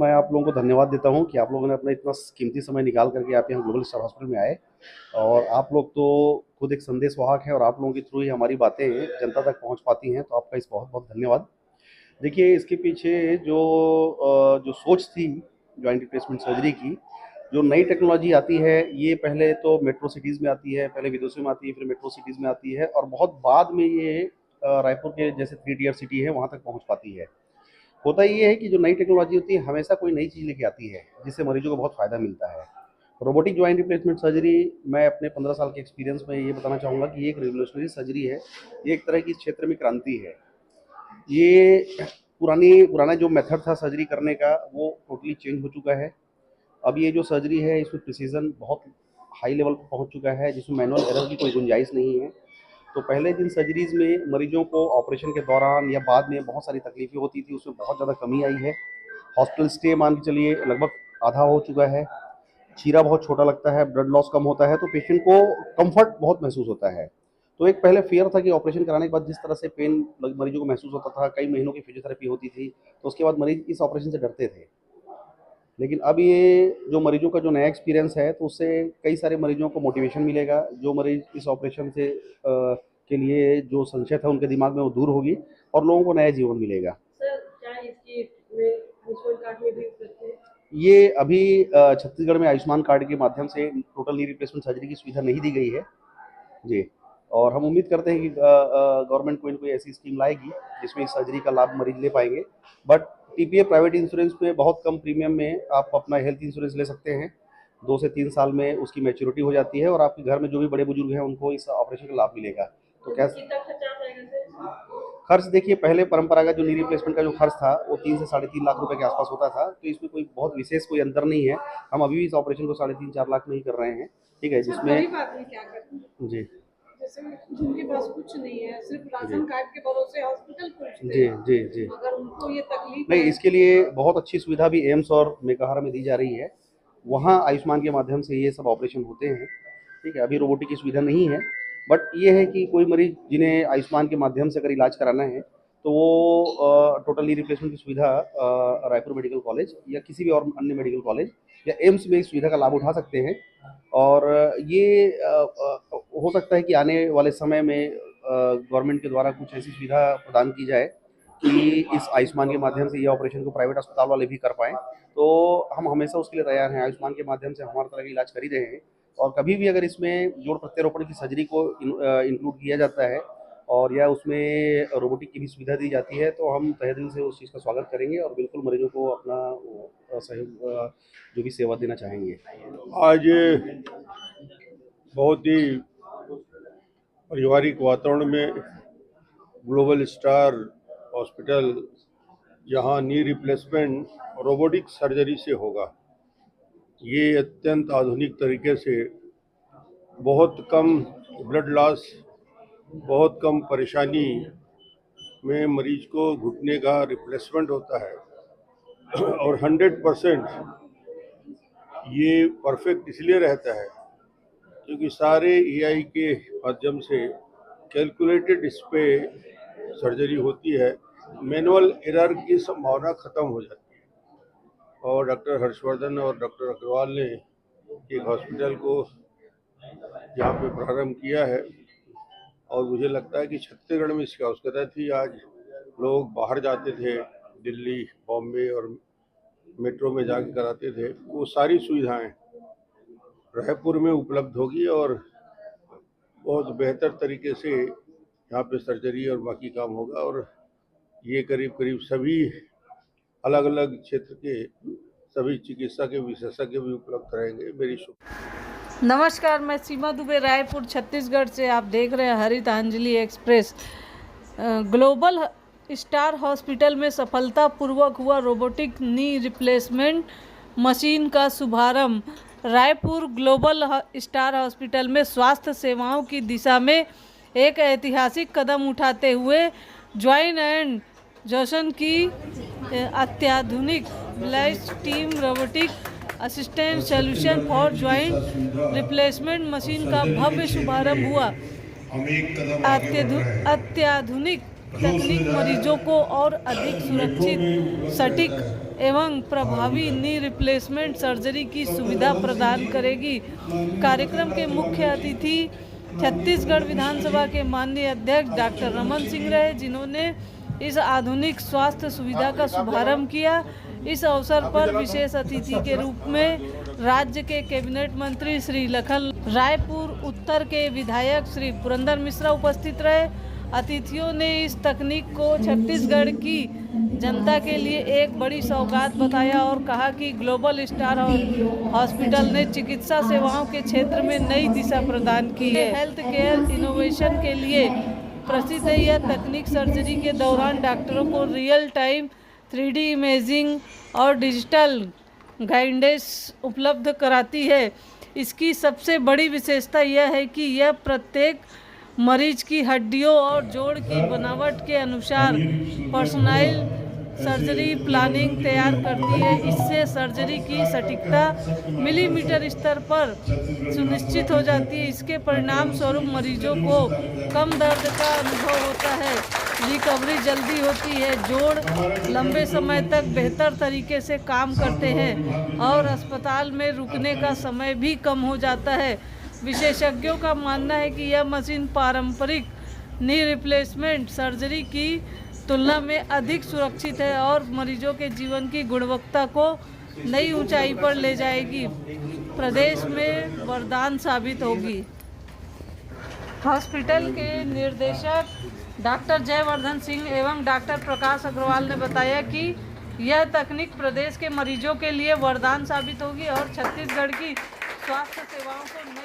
मैं आप लोगों को धन्यवाद देता हूँ कि आप लोगों ने अपना इतना कीमती समय निकाल करके आप यहाँ ग्लोबल स्टार हॉस्पिटल में आए। और आप लोग तो खुद एक संदेश वाहक हैं और आप लोगों के थ्रू ही हमारी बातें जनता तक पहुँच पाती हैं, तो आपका इस बहुत बहुत धन्यवाद। देखिए, इसके पीछे जो सोच थी जॉइंट रिप्लेसमेंट सर्जरी की, जो नई टेक्नोलॉजी आती है, ये पहले तो मेट्रो सिटीज़ में आती है, पहले विदेशों में आती है, फिर मेट्रो सिटीज़ में आती है और बहुत बाद में ये रायपुर के जैसे 3 टियर सिटी है वहाँ तक पहुँच पाती है। होता ये है कि जो नई टेक्नोलॉजी होती है हमेशा कोई नई चीज़ लेके आती है, जिससे मरीजों को बहुत फ़ायदा मिलता है। रोबोटिक जॉइंट रिप्लेसमेंट सर्जरी, मैं अपने 15 साल के एक्सपीरियंस में ये बताना चाहूँगा कि ये एक रिवोल्यूशनरी सर्जरी है। ये एक तरह की इस क्षेत्र में क्रांति है। ये पुराना जो मेथड था सर्जरी करने का, वो टोटली चेंज हो चुका है। अब ये जो सर्जरी है इसमें प्रिसीजन बहुत हाई लेवल पर पहुंच चुका है, जिसमें मैनुअल एरर की कोई गुंजाइश नहीं है। तो पहले दिन सर्जरीज़ में मरीजों को ऑपरेशन के दौरान या बाद में बहुत सारी तकलीफ़ें होती थी, उसमें बहुत ज़्यादा कमी आई है। हॉस्पिटल स्टे मान के चलिए लगभग आधा हो चुका है। चीरा बहुत छोटा लगता है, ब्लड लॉस कम होता है, तो पेशेंट को कम्फर्ट बहुत महसूस होता है। तो एक पहले फ़ियर था कि ऑपरेशन कराने के बाद जिस तरह से पेन मरीजों को महसूस होता था, कई महीनों की फिजियोथेरेपी होती थी, तो उसके बाद मरीज इस ऑपरेशन से डरते थे। लेकिन अब ये जो मरीजों का जो नया एक्सपीरियंस है, तो उससे कई सारे मरीजों को मोटिवेशन मिलेगा। जो मरीज इस ऑपरेशन से के लिए जो संशय था उनके दिमाग में, वो दूर होगी और लोगों को नया जीवन मिलेगा। सर, क्या इसकी में आयुष्मान कार्ड में भी उपलब्ध है? ये अभी छत्तीसगढ़ में आयुष्मान कार्ड के माध्यम से टोटल नी रिप्लेसमेंट सर्जरी की सुविधा नहीं दी गई है जी। और हम उम्मीद करते हैं कि गवर्नमेंट कोई न कोई ऐसी स्कीम लाएगी जिसमें इस सर्जरी का लाभ मरीज ले पाएंगे। बट टीपीए प्राइवेट इंश्योरेंस में बहुत कम प्रीमियम में आप अपना हेल्थ इंश्योरेंस ले सकते हैं। 2 से 3 साल में उसकी मैच्योरिटी हो जाती है और आपके घर में जो भी बड़े बुजुर्ग हैं उनको इस ऑपरेशन का लाभ मिलेगा। तो क्या कितना खर्चा आ जाएगा सर? खर्च, देखिए पहले परंपरागत जो नी रिप्लेसमेंट का जो खर्च था वो 3 से साढ़े 3 लाख रुपए के आसपास होता था, तो इसमें कोई बहुत विशेष कोई अंतर नहीं है। हम अभी भी इस ऑपरेशन को 3.5-4 लाख में ही कर रहे हैं, ठीक है, जिसमें गरीब आदमी क्या करते हैं? जी जैसे जिनके पास कुछ नहीं है, सिर्फ राशन कार्ड के भरोसे हॉस्पिटल पहुंचते जी हैं, जी जी अगर उनको ये तकलीफ नहीं, है। इसके लिए बहुत अच्छी सुविधा भी एम्स और मेकाहारा में दी जा रही है। वहाँ आयुष्मान के माध्यम से ये सब ऑपरेशन होते हैं, ठीक है। अभी रोबोटिक की सुविधा नहीं है, बट ये है कि कोई मरीज जिन्हें आयुष्मान के माध्यम से अगर इलाज कराना है, तो वो टोटली रिप्लेसमेंट की सुविधा रायपुर मेडिकल कॉलेज या किसी भी और अन्य मेडिकल कॉलेज या एम्स में इस सुविधा का लाभ उठा सकते हैं। और ये हो सकता है कि आने वाले समय में गवर्नमेंट के द्वारा कुछ ऐसी सुविधा प्रदान की जाए कि इस आयुष्मान के माध्यम से ये ऑपरेशन को प्राइवेट अस्पताल वाले भी कर पाएँ, तो हम हमेशा उसके लिए तैयार हैं। आयुष्मान के माध्यम से हम हर तरह का इलाज कर ही रहे हैं और कभी भी अगर इसमें जोड़ प्रत्यारोपण की सर्जरी को इंक्लूड किया जाता है और या उसमें रोबोटिक की भी सुविधा दी जाती है, तो हम तहे दिल से उस चीज़ का स्वागत करेंगे और बिल्कुल मरीजों को अपना सहयोग जो भी सेवा देना चाहेंगे। आज बहुत ही पारिवारिक वातावरण में ग्लोबल स्टार हॉस्पिटल, जहां नी रिप्लेसमेंट रोबोटिक सर्जरी से होगा, ये अत्यंत आधुनिक तरीके से बहुत कम ब्लड लॉस, बहुत कम परेशानी में मरीज को घुटने का रिप्लेसमेंट होता है और 100% ये परफेक्ट इसलिए रहता है क्योंकि सारे एआई के माध्यम से कैलकुलेटेड इस पे सर्जरी होती है। मैनुअल एरर की संभावना खत्म हो जाती है और डॉक्टर हर्षवर्धन और डॉक्टर अग्रवाल ने एक हॉस्पिटल को यहाँ पे प्रारंभ किया है और मुझे लगता है कि छत्तीसगढ़ में इसकी आवश्यकता थी। आज लोग बाहर जाते थे, दिल्ली, बॉम्बे और मेट्रो में जाके कराते थे, वो सारी सुविधाएं रायपुर में उपलब्ध होगी और बहुत बेहतर तरीके से यहाँ पे सर्जरी और बाकी काम होगा और ये करीब करीब सभी अलग अलग क्षेत्र के सभी चिकित्सा के विशेषज्ञ भी उपलब्ध रहेंगे। मेरी नमस्कार, मैं सीमा दुबे, रायपुर छत्तीसगढ़ से। आप देख रहे हैं हरितांजलि एक्सप्रेस। ग्लोबल स्टार हॉस्पिटल में सफलतापूर्वक हुआ रोबोटिक नी रिप्लेसमेंट मशीन का शुभारंभ। रायपुर ग्लोबल स्टार हॉस्पिटल में स्वास्थ्य सेवाओं की दिशा में एक ऐतिहासिक कदम उठाते हुए जॉइन एंड जॉनसन की अत्याधुनिक blessed team robotic assistant solution for joint replacement machine का भव्य शुभारंभ हुआ। अत्याधुनिक तकनीक मरीजों को और अधिक सुरक्षित, सटीक एवं प्रभावी नी रिप्लेसमेंट सर्जरी की सुविधा प्रदान करेगी। कार्यक्रम के मुख्य अतिथि छत्तीसगढ़ विधानसभा के माननीय अध्यक्ष डॉक्टर रमन सिंह रहे, जिन्होंने इस आधुनिक स्वास्थ्य सुविधा का शुभारंभ किया। इस अवसर पर विशेष अतिथि के रूप में राज्य के कैबिनेट मंत्री श्री लखन, रायपुर उत्तर के विधायक श्री पुरंदर मिश्रा उपस्थित रहे। अतिथियों ने इस तकनीक को छत्तीसगढ़ की जनता के लिए एक बड़ी सौगात बताया और कहा कि ग्लोबल स्टार हॉस्पिटल ने चिकित्सा सेवाओं के क्षेत्र में नई दिशा प्रदान की है। हेल्थ केयर इनोवेशन के लिए प्रसिद्ध है। यह तकनीक सर्जरी के दौरान डॉक्टरों को रियल टाइम 3D इमेजिंग और डिजिटल गाइडेंस उपलब्ध कराती है। इसकी सबसे बड़ी विशेषता यह है कि यह प्रत्येक मरीज की हड्डियों और जोड़ की बनावट के अनुसार पर्सनलाइज सर्जरी प्लानिंग तैयार करती है। इससे सर्जरी की सटीकता मिलीमीटर स्तर पर सुनिश्चित हो जाती है। इसके परिणाम स्वरूप मरीजों को कम दर्द का अनुभव होता है, रिकवरी जल्दी होती है, जोड़ लंबे समय तक बेहतर तरीके से काम करते हैं और अस्पताल में रुकने का समय भी कम हो जाता है। विशेषज्ञों का मानना है कि यह मशीन पारंपरिक नी रिप्लेसमेंट सर्जरी की तुलना में अधिक सुरक्षित है और मरीजों के जीवन की गुणवत्ता को नई ऊंचाई पर ले जाएगी, प्रदेश में वरदान साबित होगी। हॉस्पिटल के निर्देशक डॉक्टर जयवर्धन सिंह एवं डॉक्टर प्रकाश अग्रवाल ने बताया कि यह तकनीक प्रदेश के मरीजों के लिए वरदान साबित होगी और छत्तीसगढ़ की स्वास्थ्य सेवाओं को